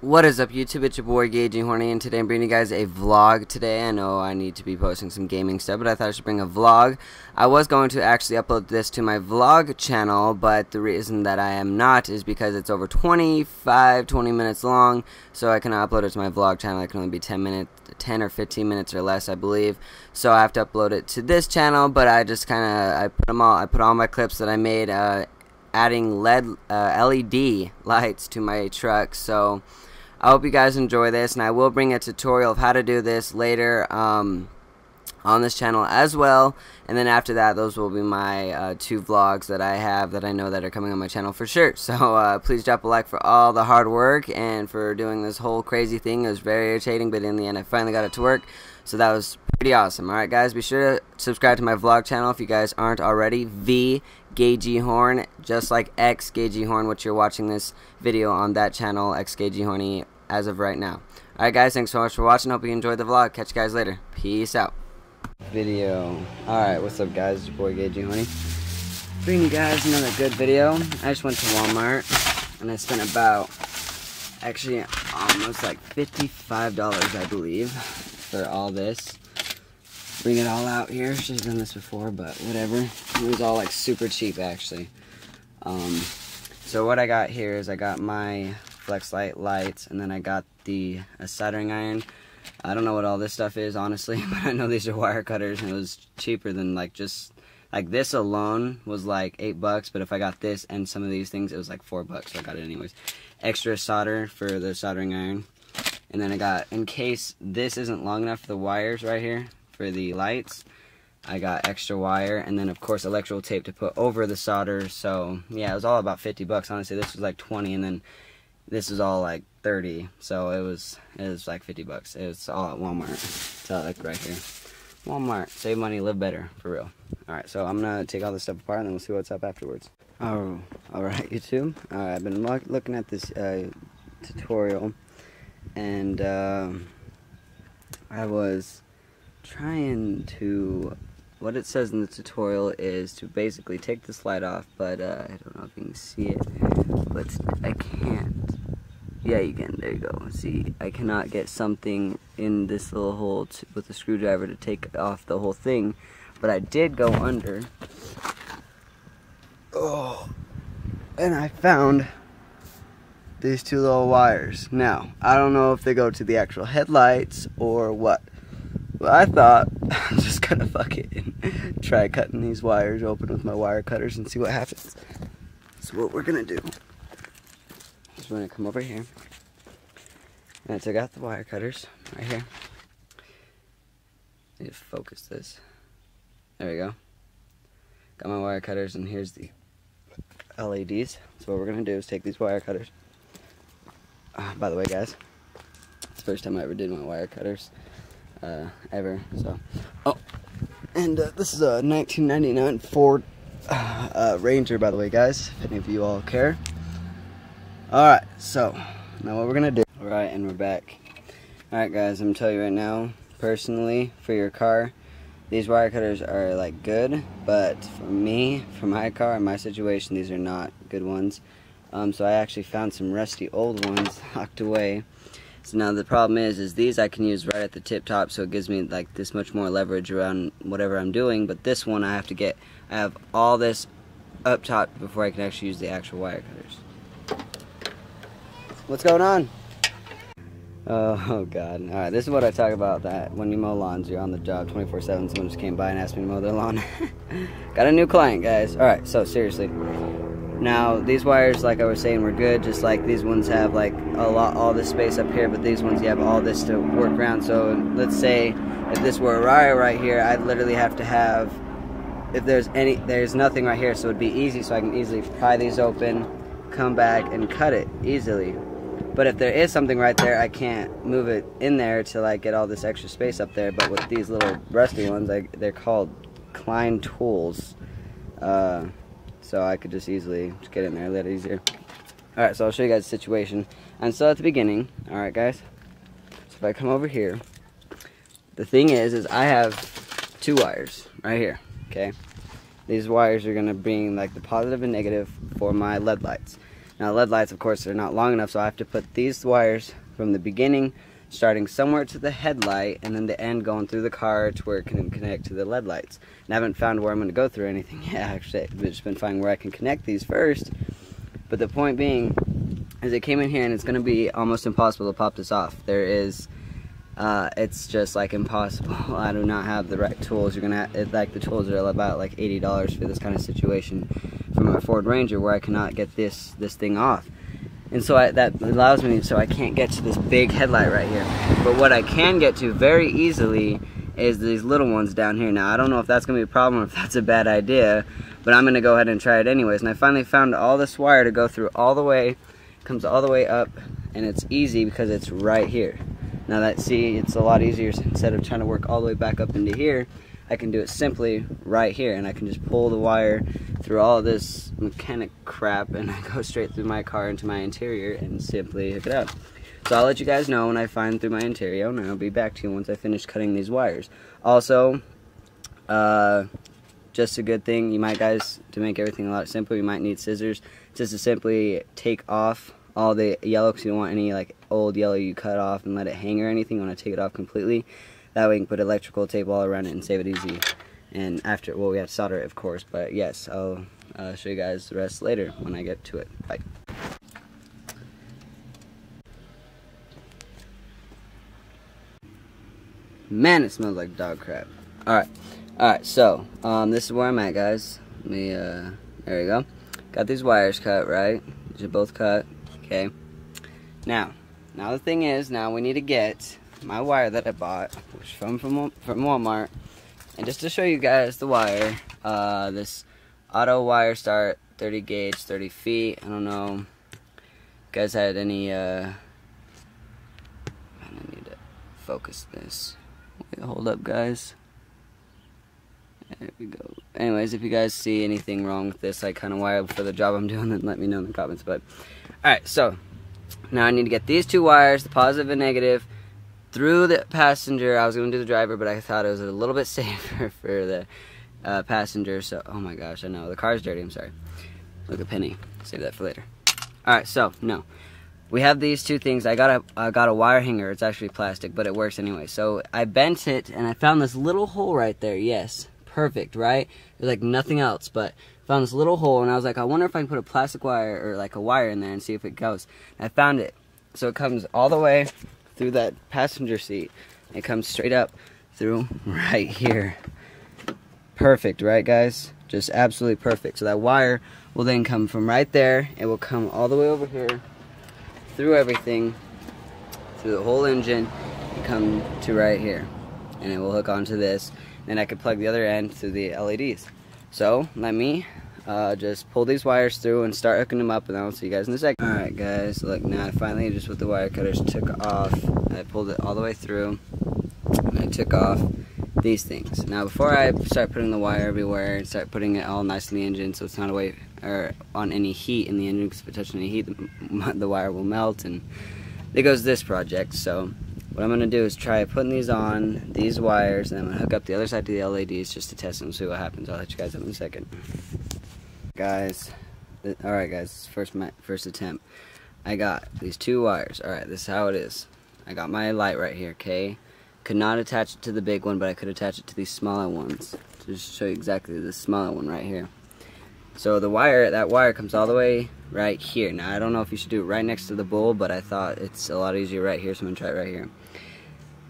What is up, YouTube? It's your boy HornE, and today I'm bringing you guys a vlog today. I know I need to be posting some gaming stuff, but I thought I should bring a vlog. I was going to actually upload this to my vlog channel, but the reason that I am not is because it's over 20 minutes long, so I cannot upload it to my vlog channel. It can only be 10 or 15 minutes or less, I believe. So I have to upload it to this channel, but I just I put all my clips that I made adding LED lights to my truck. So I hope you guys enjoy this, and I will bring a tutorial of how to do this later on this channel as well. And then after that, those will be my 2 vlogs that I have that I know that are coming on my channel for sure. So please drop a like for all the hard work and for doing this whole crazy thing. It was very irritating, but in the end I finally got it to work, so that was pretty awesome. Alright guys, be sure to subscribe to my vlog channel if you guys aren't already. HornE, just like HornE, which you're watching this video on that channel, HornE, as of right now. Alright guys, thanks so much for watching. Hope you enjoyed the vlog. Catch you guys later. Peace out. Video. Alright, what's up guys? It's your boy HornE. Bringing you guys another good video. I just went to Walmart and I spent about, actually almost like $55, I believe, for all this. Bring it all out here. Should have done this before, but whatever. It was all like super cheap actually. So what I got here is I got my flex lights, and then I got a soldering iron. I don't know what all this stuff is honestly, but I know these are wire cutters, and it was cheaper than just this alone was like $8, but if I got this and some of these things, it was like $4, so I got it anyways. Extra solder for the soldering iron, and then I got, in case this isn't long enough for the wires right here for the lights, I got extra wire, and then of course electrical tape to put over the solder. So yeah, it was all about $50 honestly. This was like 20, and then this is all like 30, so it was like $50. It was all at Walmart. So like right here, Walmart, save money, live better, for real. Alright, so I'm gonna take all this stuff apart and then we'll see what's up afterwards. Oh, alright YouTube, I've been looking at this tutorial, and I was trying to, what it says in the tutorial is to basically take the slide off, but I don't know if you can see it, but I can't. Yeah, you can. There you go. See, I cannot get something in this little hole with a screwdriver to take off the whole thing, but I did go under. Oh, and I found these 2 little wires. Now, I don't know if they go to the actual headlights or what. Well, I thought I'm just gonna fuck it and try cutting these wires open with my wire cutters and see what happens. So what we're gonna do is we're gonna come over here, and I took out the wire cutters right here. I need to focus this. There we go. Got my wire cutters, and here's the LEDs. So what we're gonna do is take these wire cutters. By the way, guys, it's the first time I ever did my wire cutters. Ever, so. Oh, and this is a 1999 Ford Ranger, by the way, guys, if any of you all care. Alright, so now what we're gonna do. Alright, and we're back. Alright guys, I'm gonna tell you right now, personally, for your car, these wire cutters are like good, but for me, for my car and my situation, these are not good ones. So I actually found some rusty old ones locked away. So now the problem is these I can use right at the tip top, so it gives me like this much more leverage around whatever I'm doing, but this one I have all this up top before I can actually use the actual wire cutters. What's going on? Oh god. Alright, this is what I talk about, that when you mow lawns, you're on the job 24/7. Someone just came by and asked me to mow their lawn. Got a new client, guys. Alright, so seriously. Now, these wires, like I was saying, were good, just like these ones have like all this space up here, but these ones you have all this to work around. So let's say if this were a wire right here, I'd literally have to have, if there's nothing right here, so it'd be easy, so I can easily pry these open, come back and cut it easily. But if there is something right there, I can't move it in there to like get all this extra space up there. But with these little rusty ones, they're called Klein tools. So I could just easily get in there a little easier. Alright, so I'll show you guys the situation. I'm still at the beginning, alright guys. So if I come over here, the thing is I have 2 wires right here, okay? These wires are going to bring like the positive and negative for my LED lights. Now LED lights, of course, are not long enough, so I have to put these wires from the beginning, starting somewhere to the headlight, and then the end going through the car to where it can connect to the LED lights. And I haven't found where I'm going to go through anything yet, actually. I've just been finding where I can connect these first. But the point being is it came in here and it's going to be almost impossible to pop this off. It's just like impossible. I do not have the right tools. You're going to like the tools are about like $80 for this kind of situation from my Ford Ranger, where I cannot get this thing off. And so that allows me, so I can't get to this big headlight right here. But what I can get to very easily is these little ones down here. Now, I don't know if that's going to be a problem or if that's a bad idea, but I'm going to go ahead and try it anyways. And I finally found all this wire to go through all the way, comes all the way up, and it's easy because it's right here. Now that, see, it's a lot easier. Instead of trying to work all the way back up into here, I can do it simply right here, and I can just pull the wire through all of this mechanic crap, and I go straight through my car into my interior and simply hook it up. So I'll let you guys know when I find through my interior, and I'll be back to you once I finish cutting these wires. Also, just a good thing, you might, guys, to make everything a lot simpler, you might need scissors just to simply take off all the yellow, because you don't want any like old yellow you cut off and let it hang or anything. You want to take it off completely. That way you can put electrical tape all around it and save it easy. And after, well, we have to solder it, of course, but yes, I'll show you guys the rest later when I get to it. Bye. Man, it smells like dog crap. Alright, so, this is where I'm at, guys. Let me, there we go. Got these wires cut, right? These are both cut, okay. Now the thing is, now we need to get my wire that I bought, which from Walmart, and just to show you guys the wire, this auto wire start 30 gauge, 30 feet. I don't know if you guys had any, I need to focus this. Wait, hold up, guys. There we go. Anyways, if you guys see anything wrong with this, like kind of wire for the job I'm doing, then let me know in the comments. But alright, so now I need to get these two wires, the positive and negative, through the passenger. I was going to do the driver, but I thought it was a little bit safer for the passenger. So, oh my gosh, I know the car's dirty. I'm sorry. Look at Penny. Save that for later. All right, so no, we have these two things. I got a wire hanger. It's actually plastic, but it works anyway. So I bent it, and I found this little hole right there. Yes, perfect, right? There's like nothing else, but found this little hole, and I was like, I wonder if I can put a plastic wire or like a wire in there and see if it goes. And I found it. So it comes all the way through that passenger seat. It comes straight up through right here. Perfect, right, guys? Just absolutely perfect. So that wire will then come from right there. It will come all the way over here, through everything, through the whole engine, and come to right here. And it will hook onto this. Then I could plug the other end through the LEDs. So let me just pull these wires through and start hooking them up, and then I'll see you guys in a second. Alright guys, look, now I finally, just with the wire cutters, took off. I pulled it all the way through, and I took off these things. Now before I start putting the wire everywhere and start putting it all nice in the engine so it's not away or on any heat in the engine, because if it touches any heat the wire will melt, and there goes this project. So what I'm going to do is try putting these on these wires, and I'm going to hook up the other side to the LEDs just to test them and see what happens. I'll let you guys know in a second. Guys, alright guys, first attempt. I got these two wires. Alright, this is how it is. I got my light right here, okay? Could not attach it to the big one, but I could attach it to these smaller ones. To just show you exactly the smaller one right here. So the wire, that wire comes all the way right here. Now I don't know if you should do it right next to the bowl, but I thought it's a lot easier right here, so I'm going to try it right here.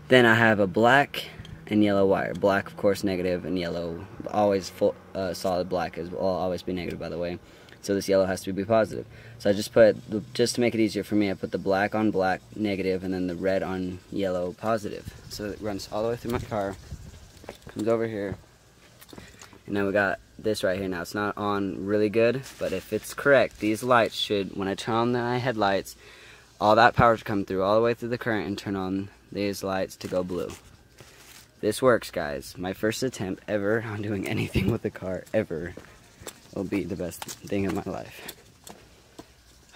Then I have a black and yellow wire. Black, of course, negative, and yellow, always full, solid black will always be negative, by the way. So this yellow has to be positive. So I just put, just to make it easier for me, I put the black on black, negative, and then the red on yellow, positive. So it runs all the way through my car, comes over here, and now we got this right here. Now it's not on really good, but if it's correct, these lights should, when I turn on my headlights, all that power should come through all the way through the current and turn on these lights to go blue. This works, guys. My first attempt ever on doing anything with the car ever will be the best thing of my life.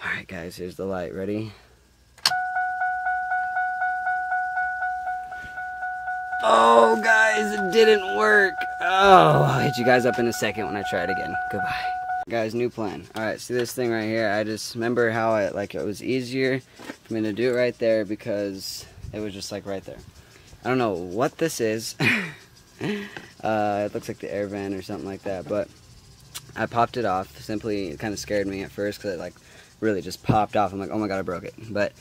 Alright guys, here's the light. Ready? Oh guys, it didn't work. Oh, I'll hit you guys up in a second when I try it again. Goodbye. Guys, new plan. Alright, see this thing right here? I just remember how it was easier for me to do it right there because it was just like right there. I don't know what this is. It looks like the air vent or something like that, but I popped it off. Simply, it kind of scared me at first because it like really just popped off. I'm like, oh my god, I broke it. But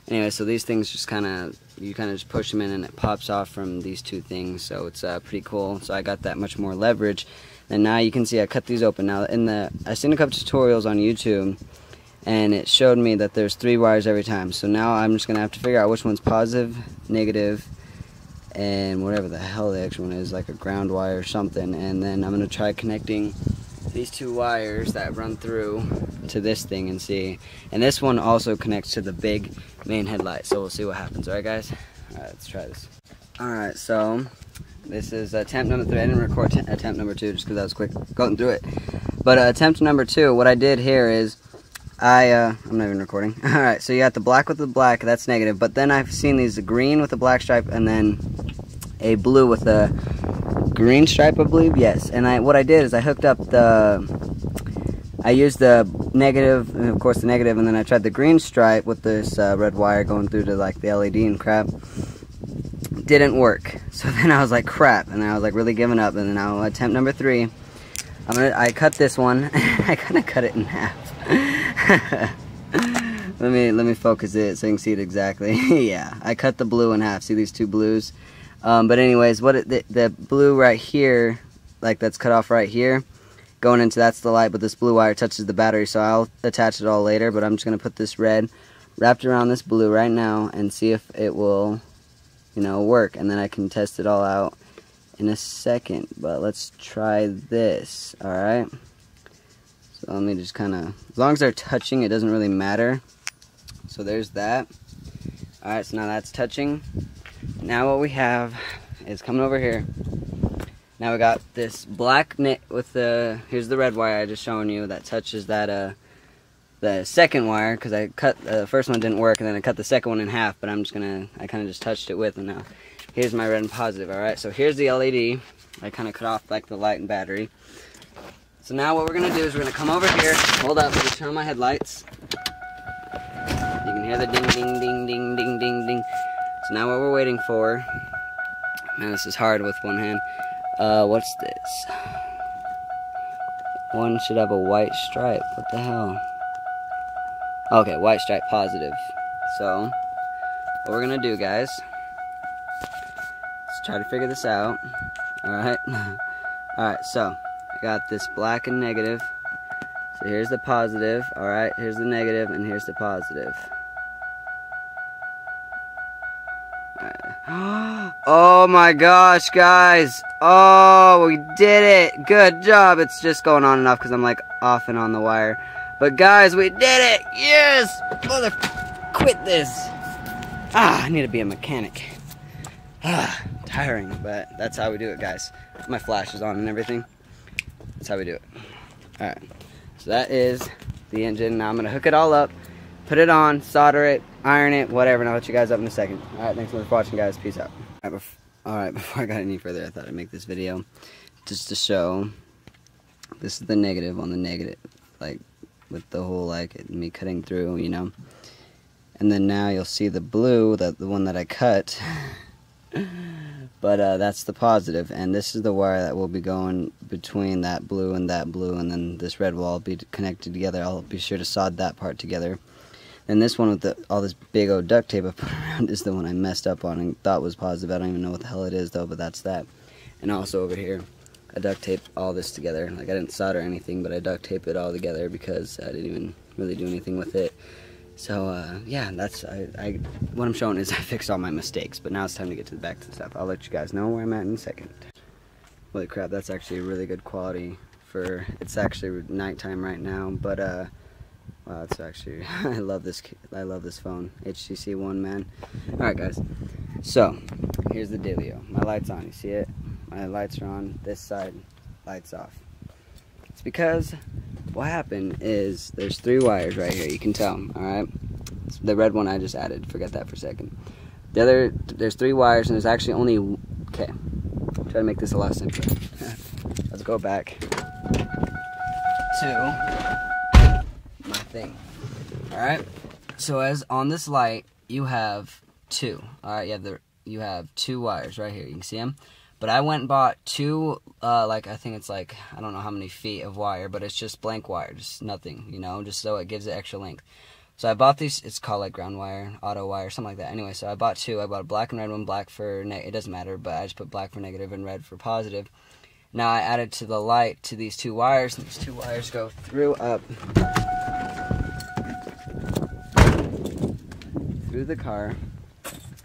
anyway, so these things just you kind of just push them in and it pops off from these two things. So it's pretty cool. So I got that much more leverage. And now you can see I cut these open. Now I seen a couple tutorials on YouTube and it showed me that there's 3 wires every time. So now I'm just gonna have to figure out which one's positive, negative, and whatever the hell the extra one is, like a ground wire or something. And then I'm gonna try connecting these 2 wires that run through to this thing and see. And this one also connects to the big main headlight. So we'll see what happens. Alright guys? Alright, let's try this. Alright, so this is attempt number 3. I didn't record attempt number 2 just because I was quick going through it. But attempt number 2, what I did here is I'm not even recording. Alright, so you got the black with the black, that's negative. But then I've seen these green with the black stripe and then a blue with a green stripe, I believe. Yes. And what I did is I hooked up I used the negative, and of course the negative, and then I tried the green stripe with this red wire going through to like the LED and crap. Didn't work. So then I was like, crap, and then I was like really giving up. And then now attempt number 3, I cut this one. I kind of cut it in half. let me focus it so you can see it exactly. Yeah, I cut the blue in half. See these 2 blues? But anyways, the blue right here, like that's cut off right here, going into that's the light, but this blue wire touches the battery, so I'll attach it all later. But I'm just gonna put this red wrapped around this blue right now and see if it will, work, and then I can test it all out in a second. But let's try this. All right. So let me just as long as they're touching, it doesn't really matter. So there's that. All right. So now that's touching. Now what we have is coming over here. Now we got this black knit with here's the red wire I just showing you that touches that the second wire, because I cut the first one didn't work and then I cut the second one in half, but I kind of just touched it with, and now here's my red and positive. Alright, so here's the LED. I kind of cut off like the light and battery. So now what we're going to do is we're going to come over here, hold up, let me turn on my headlights. You can hear the ding ding ding ding ding ding ding. So now what we're waiting for, man, this is hard with one hand. What's this? One should have a white stripe. What the hell? Okay, white stripe positive. So what we're gonna do, guys, let's try to figure this out. Alright. Alright, so I got this black and negative. So here's the positive. Alright, here's the negative, and here's the positive. Oh my gosh, guys. Oh, we did it. Good job. It's just going on and off because I'm like off and on the wire. But guys, we did it. Yes. Mother, quit this. I need to be a mechanic. Tiring, but that's how we do it, guys. My flash is on and everything. That's how we do it. Alright. So that is the engine. Now I'm going to hook it all up, put it on, solder it, iron it, whatever, and I'll let you guys up in a second. Alright, thanks for watching, guys. Peace out. Alright, before I got any further, I thought I'd make this video just to show this is the negative on the negative, like with the whole like me cutting through, and then now you'll see the blue, the one that I cut. But that's the positive, and this is the wire that will be going between that blue, and then this red will all be connected together. I'll be sure to solder that part together. And this one with all this big old duct tape I put around is the one I messed up on and thought was positive. I don't even know what the hell it is though, but that's that. And also over here, I duct taped all this together. Like I didn't solder anything, but I duct taped it all together because I didn't even really do anything with it. So yeah, that's what I'm showing is I fixed all my mistakes. But now it's time to get to the back to the stuff. I'll let you guys know where I'm at in a second. Holy crap, that's actually really good quality for. It's actually nighttime right now, but wow, it's actually I love this phone, HTC One, man. Alright guys, so here's the dealio. My light's on, you see it? My lights are on, this side, lights off. It's because what happened is there's 3 wires right here, you can tell, alright? The red one I just added, forget that for a second. There's 3 wires and there's actually only, okay, try to make this a lot simpler. Let's go back. to my thing. Alright, so as on this light, you have two. Alright, you have two wires right here. You can see them. But I went and bought two, like, I think it's like, I don't know how many feet of wire, but it's just blank wire, just nothing, you know, just so it gives it extra length. So I bought these, it's called like ground wire, auto wire, something like that. Anyway, so I bought two. I bought a black and red one, black for, it doesn't matter, but I just put black for negative and red for positive. Now I added to the light to these two wires, and these two wires go through the car.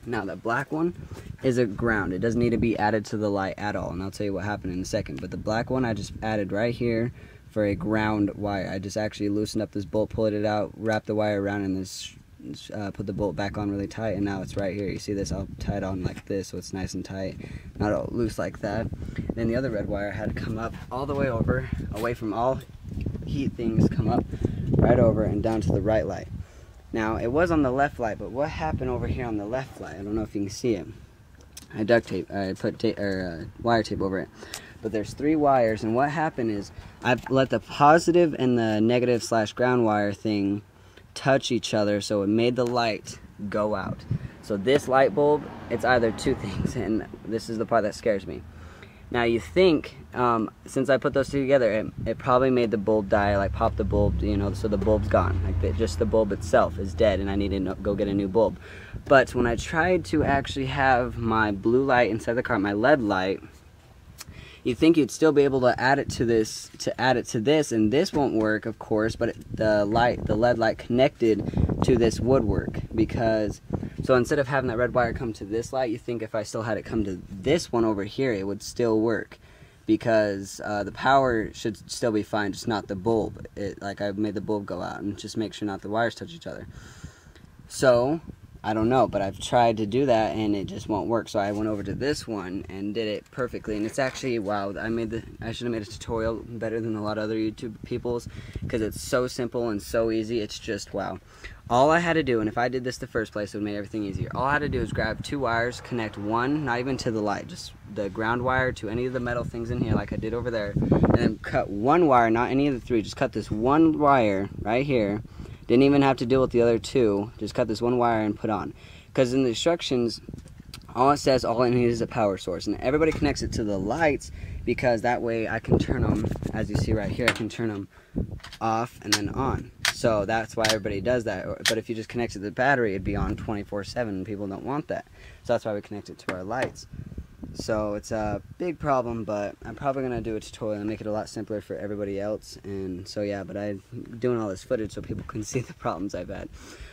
Now the black one is a ground. It doesn't need to be added to the light at all, and I'll tell you what happened in a second. But the black one I just added right here for a ground wire. I just actually loosened up this bolt, pulled it out, wrapped the wire around, and this put the bolt back on really tight, and now it's right here. You see this? I'll tie it on like this so it's nice and tight, not all loose like that. Then the other red wire had to come up all the way over, away from all heat things, come up right over and down to the right light. Now, it was on the left light, but what happened over here on the left light? I don't know if you can see it. I put wire tape over it. But there's three wires, and what happened is I've let the positive and the negative / ground wire thing touch each other, so it made the light go out. So this light bulb, it's either two things, and this is the part that scares me. Now you think, since I put those two together, it probably made the bulb die, like popped the bulb, you know, so the bulb's gone. Like just the bulb itself is dead, and I need to go get a new bulb. But when I tried to actually have my blue light inside the car, my LED light, you'd think you'd still be able to add it to this, and this won't work, of course, but the LED light connected to this would work, because, so instead of having that red wire come to this light, you think if I still had it come to this one over here, it would still work, because the power should still be fine, just not the bulb. Like I made the bulb go out, and just make sure not the wires touch each other. So I don't know, but I've tried to do that and it just won't work. So I went over to this one and did it perfectly, and it's actually, wow, I should have made a tutorial better than a lot of other YouTube people's, because it's so simple and so easy. It's just, wow. All I had to do, and if I did this the first place, it would make everything easier. All I had to do is grab two wires, connect one, not even to the light, just the ground wire to any of the metal things in here like I did over there, and then cut one wire, not any of the three, just cut this one wire right here. Didn't even have to deal with the other two, just cut this one wire and put on. Because in the instructions, all it says, all I need is a power source, and everybody connects it to the lights, because that way I can turn them, as you see right here, I can turn them off and then on. So that's why everybody does that. But if you just connect it to the battery, it'd be on 24/7, and people don't want that. So that's why we connect it to our lights. So it's a big problem, but I'm probably going to do a tutorial and make it a lot simpler for everybody else. And so yeah, but I'm doing all this footage so people can see the problems I've had.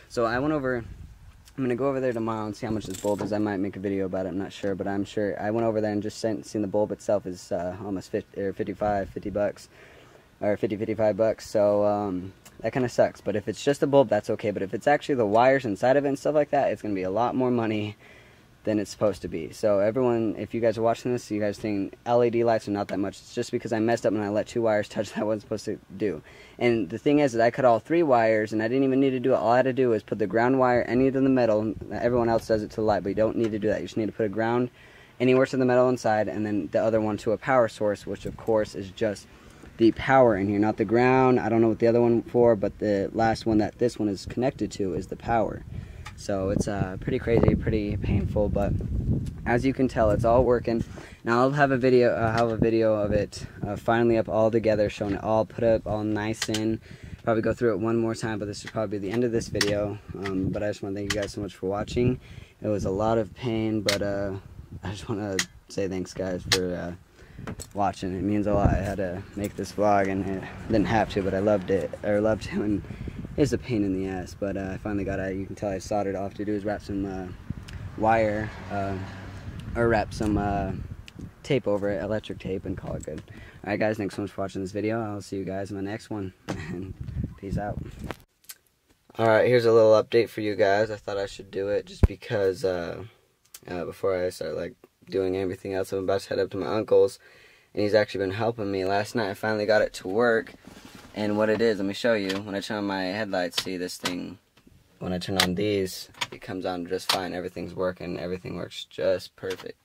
So I went over, I'm going to go over there tomorrow and see how much this bulb is. I might make a video about it, I'm not sure, but I'm sure. I went over there and just seen the bulb itself is almost 50 bucks, or 55 bucks. So that kind of sucks. But if it's just a bulb, that's okay. But if it's actually the wires inside of it and stuff like that, it's going to be a lot more money than it's supposed to be. So everyone, if you guys are watching this, you guys think LED lights are not that much. It's just because I messed up and I let two wires touch that I wasn't supposed to do. And the thing is that I cut all three wires, and I didn't even need to do it. All I had to do was put the ground wire any of the metal. Everyone else does it to the light, but you don't need to do that. You just need to put a ground anywhere to the metal inside, and then the other one to a power source, which of course is just the power in here, not the ground. I don't know what the other one for, but the last one that this one is connected to is the power. So it's pretty crazy, pretty painful, but as you can tell, it's all working. Now I'll have a video of it finally up all together, showing it all put up all nice in. Probably go through it one more time, but this is probably the end of this video. But I just want to thank you guys so much for watching. It was a lot of pain, but I just want to say thanks, guys, for watching. It means a lot. I had to make this vlog, and I didn't have to, but I loved it, or loved to, and it's a pain in the ass, but I finally got it. You can tell I soldered. All I have to do is wrap some wire, or wrap some tape over it, electric tape, and call it good. Alright guys, thanks so much for watching this video. I'll see you guys in the next one, and peace out. Alright, here's a little update for you guys. I thought I should do it just because before I start like doing everything else, I'm about to head up to my uncle's, and he's actually been helping me. Last night I finally got it to work. And what it is, let me show you. When I turn on my headlights, see this thing, when I turn on these, it comes on just fine. Everything's working. Everything works just perfect.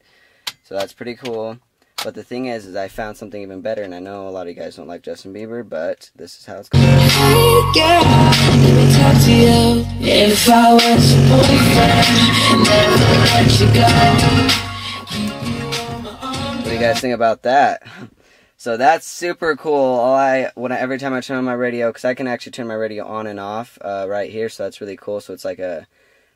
So that's pretty cool. But the thing is I found something even better, and I know a lot of you guys don't like Justin Bieber, but this is how it's going. Hey girl, let me talk to you. If I was your boyfriend, never let you go. What do you guys think about that? So that's super cool. Every time I turn on my radio, because I can actually turn my radio on and off right here, so that's really cool. So it's like that.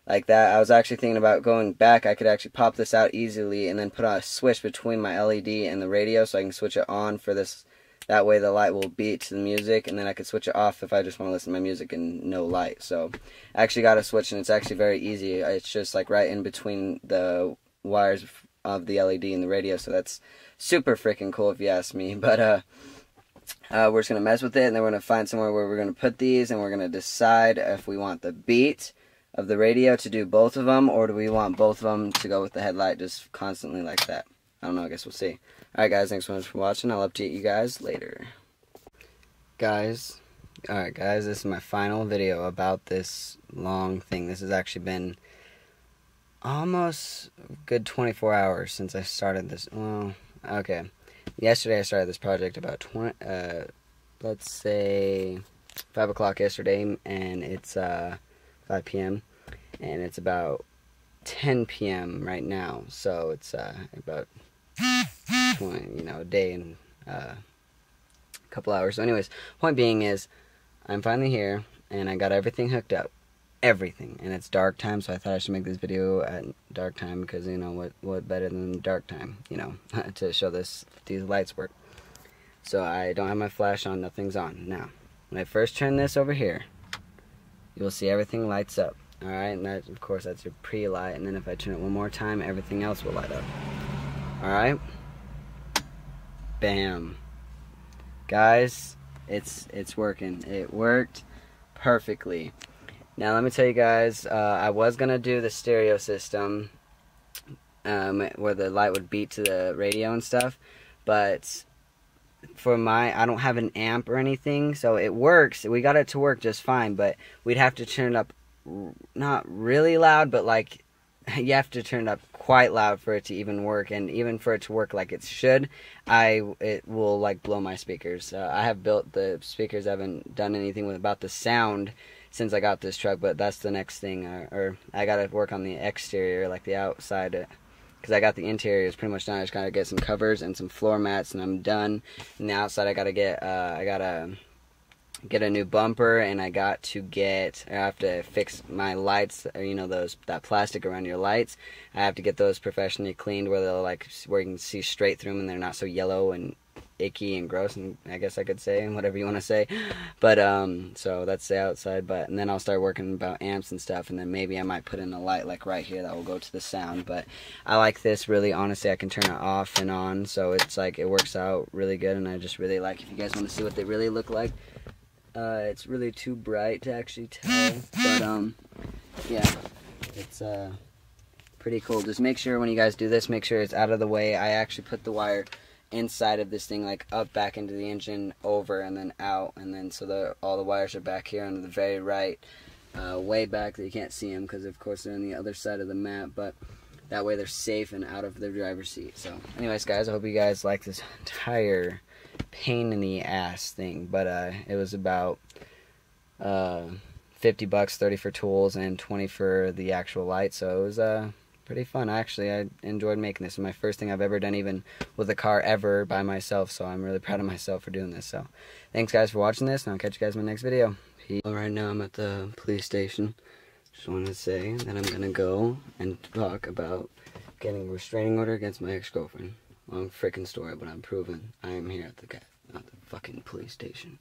I was actually thinking about going back. I could actually pop this out easily and then put on a switch between my LED and the radio, so I can switch it on for this. That way the light will beat to the music, and then I could switch it off if I just want to listen to my music and no light. So I actually got a switch, and it's actually very easy. It's just like right in between the wires of the LED and the radio, so that's super freaking cool if you ask me. But we're just gonna mess with it, and then we're gonna find somewhere where we're gonna put these, and we're gonna decide if we want the beat of the radio to do both of them, or do we want both of them to go with the headlight just constantly like that. I don't know, I guess we'll see. Alright guys, thanks so much for watching. I'll update you guys later. Alright guys, this is my final video about this long thing. This has actually been almost a good 24 hours since I started this. Well, okay. Yesterday I started this project about let's say 5 o'clock yesterday, and it's 5 p.m. and it's about 10 p.m. right now. So it's about 20, a day and a couple hours. So anyways, point being is I'm finally here, and I got everything hooked up. Everything, and it's dark time, so I thought I should make this video at dark time, because what better than dark time, to show these lights work. So I don't have my flash on, nothing's on. Now when I first turn this over here, you'll see everything lights up. Alright, and that, of course, that's your pre-light, and then if I turn it one more time, everything else will light up. Alright, bam, guys, it's working. It worked perfectly. Now let me tell you guys, I was gonna do the stereo system, where the light would beat to the radio and stuff, but I don't have an amp or anything, so it works. We got it to work just fine, but we'd have to turn it up, not really loud, but like, you have to turn it up quite loud for it to even work, and even for it to work like it should, it will like blow my speakers. I have built the speakers, I haven't done anything about the sound since I got this truck, but that's the next thing, or I gotta work on the exterior, like the outside, because I got the interior is pretty much done. I just gotta get some covers and some floor mats, and I'm done. And the outside, I gotta get a new bumper, and I have to fix my lights, or that plastic around your lights. I have to get those professionally cleaned, where where you can see straight through them, and they're not so yellow and icky and gross, and I guess I could say whatever you want to say, but so that's the outside. And then I'll start working about amps and stuff, and then maybe I might put in a light like right here that will go to the sound. But I like this, really, honestly. I can turn it off and on, so it's like it works out really good, and I just really like. If you guys want to see what they really look like, it's really too bright to actually tell, but yeah, it's pretty cool. Just make sure when you guys do this, make sure it's out of the way. I actually put the wire inside of this thing, like up back into the engine, over and then out, and then so all the wires are back here on the very right, way back, that you can't see them because of course they're on the other side of the map, but that way they're safe and out of the driver's seat. So anyways guys, I hope you guys like this entire pain in the ass thing, but it was about $50, 30 for tools and 20 for the actual light, so it was pretty fun. Actually, I enjoyed making this. It's my first thing I've ever done, even with a car, ever by myself, so I'm really proud of myself for doing this. So thanks guys for watching this, and I'll catch you guys in my next video. Peace. Right now I'm at the police station. Just wanted to say that I'm gonna go and talk about getting a restraining order against my ex-girlfriend. Long freaking story, but I'm proven I am here at the fucking police station.